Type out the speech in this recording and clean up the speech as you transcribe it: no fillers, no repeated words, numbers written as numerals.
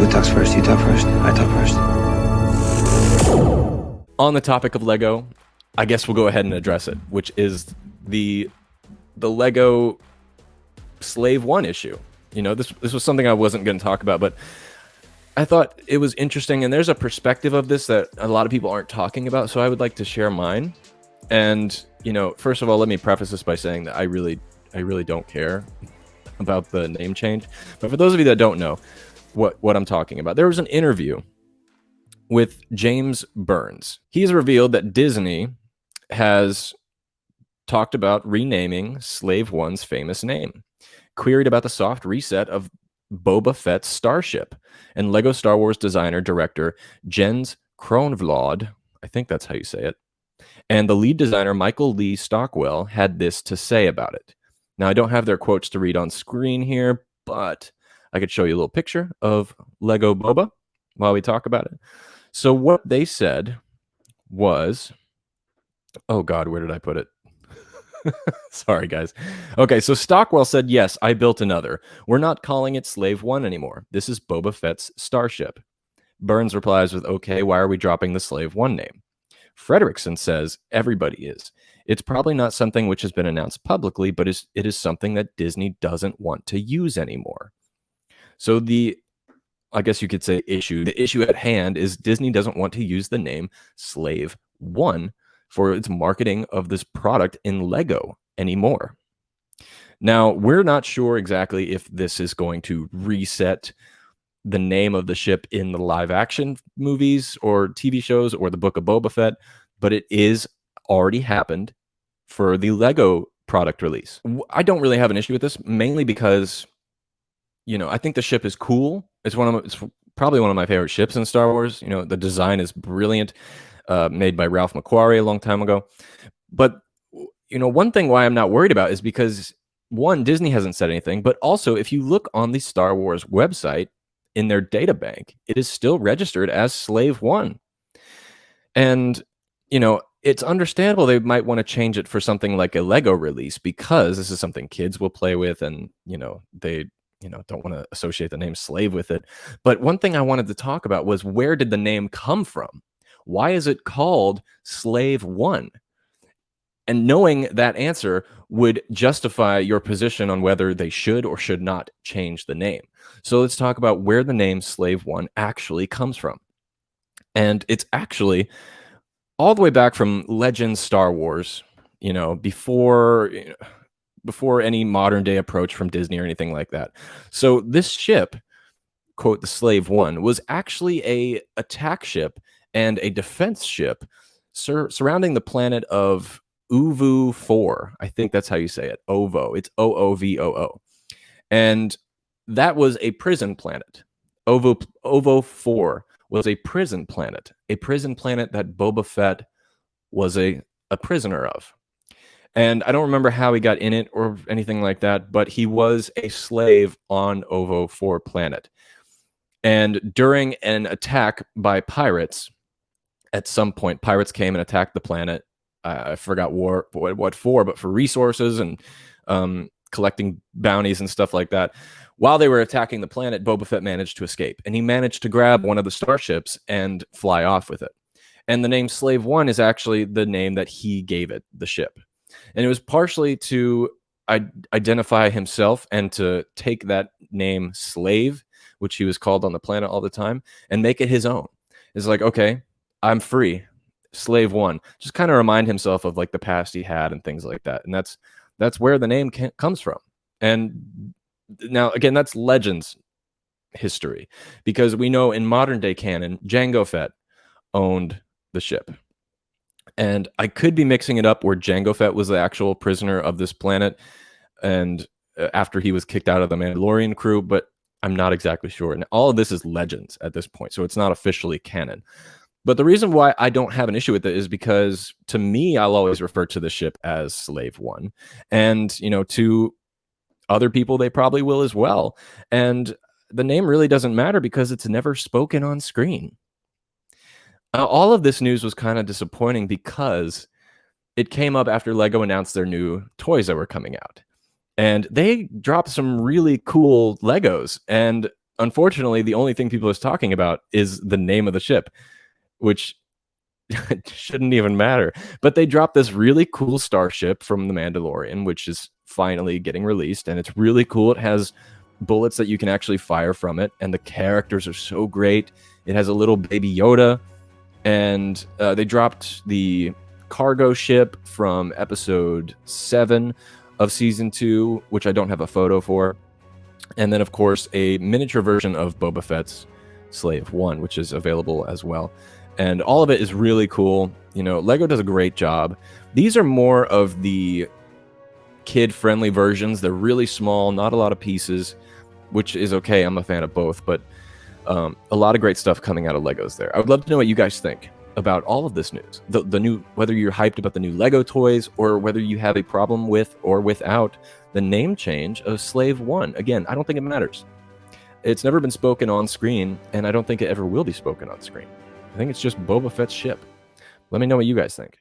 Who talks first? You talk first? I talk first. On the topic of Lego, I guess we'll go ahead and address it, which is the Lego Slave One issue. You know, this was something I wasn't going to talk about, but I thought it was interesting, and there's a perspective of this that a lot of people aren't talking about, so I would like to share mine. And, you know, first of all, let me preface this by saying that I really don't care about the name change. But for those of you that don't know what I'm talking about, there was an interview with James Burns. He's revealed that Disney has talked about renaming Slave One's famous name. Queried about the soft reset of Boba Fett's Starship, and Lego Star Wars designer director Jens Kronvlod, I think that's how you say it, and the lead designer Michael Lee Stockwell had this to say about it. Now, I don't have their quotes to read on screen here, but I could show you a little picture of Lego Boba while we talk about it. So what they said was, oh God, where did I put it? Sorry, guys. Okay, so Stockwell said, yes, I built another. We're not calling it Slave One anymore. This is Boba Fett's Starship. Burns replies with, okay, why are we dropping the Slave One name? Fredrickson says, everybody is. It's probably not something which has been announced publicly, but it is something that Disney doesn't want to use anymore. So I guess you could say the issue at hand is Disney doesn't want to use the name Slave One for its marketing of this product in Lego anymore. Now, we're not sure exactly if this is going to reset the name of the ship in the live action movies or TV shows or the Book of Boba Fett, but it is already happened for the Lego product release. I don't really have an issue with this, mainly because, you know, I think the ship is cool. It's probably one of my favorite ships in Star Wars. You know, the design is brilliant. Made by Ralph McQuarrie a long time ago. But, you know, one thing why I'm not worried about is because, one, Disney hasn't said anything, but also if you look on the Star Wars website in their data bank, it is still registered as Slave One. And, you know, it's understandable they might want to change it for something like a Lego release because this is something kids will play with and, you know, they don't want to associate the name slave with it. But one thing I wanted to talk about was, where did the name come from? Why is it called Slave One? And knowing that answer would justify your position on whether they should or should not change the name. So let's talk about where the name Slave One actually comes from. And it's actually all the way back from Legends Star Wars, you know, before any modern day approach from Disney or anything like that. So this ship, quote, the Slave One, was actually a attack ship and a defense ship surrounding the planet of Uvu 4. I think that's how you say it. Ovo. It's OOVOO. And that was a prison planet. Ovo 4 was a prison planet that Boba Fett was a prisoner of. And I don't remember how he got in it or anything like that, but he was a slave on Ovo 4 planet. And during an attack by pirates, at some point, pirates came and attacked the planet. I forgot what for, but for resources and collecting bounties and stuff like that. While they were attacking the planet, Boba Fett managed to escape, and he managed to grab one of the starships and fly off with it. And the name Slave One is actually the name that he gave it, the ship. And it was partially to identify himself and to take that name Slave, which he was called on the planet all the time, and make it his own. It's like, okay, I'm free, Slave One. Just kind of remind himself of like the past he had and things like that. And that's where the name comes from. And now, again, that's Legends history, because we know in modern day canon, Jango Fett owned the ship. And I could be mixing it up where Jango Fett was the actual prisoner of this planet and after he was kicked out of the Mandalorian crew, but I'm not exactly sure. And all of this is Legends at this point, so it's not officially canon. But the reason why I don't have an issue with it is because, to me, I'll always refer to the ship as Slave One. And, you know, to other people, they probably will as well. And the name really doesn't matter because it's never spoken on screen. All of this news was kind of disappointing because it came up after Lego announced their new toys that were coming out. And they dropped some really cool Legos. And unfortunately, the only thing people are talking about is the name of the ship, which shouldn't even matter. But they dropped this really cool starship from The Mandalorian, which is finally getting released, and it's really cool. It has bullets that you can actually fire from it, and the characters are so great. It has a little baby Yoda, and they dropped the cargo ship from episode 7 of season 2, which I don't have a photo for. And then, of course, a miniature version of Boba Fett's Slave 1, which is available as well. And all of it is really cool. You know, Lego does a great job. These are more of the kid-friendly versions. They're really small, not a lot of pieces, which is okay. I'm a fan of both, but a lot of great stuff coming out of Legos there. I would love to know what you guys think about all of this news. The new, whether you're hyped about the new Lego toys or whether you have a problem with or without the name change of Slave 1. Again, I don't think it matters. It's never been spoken on screen, and I don't think it ever will be spoken on screen. I think it's just Boba Fett's ship. Let me know what you guys think.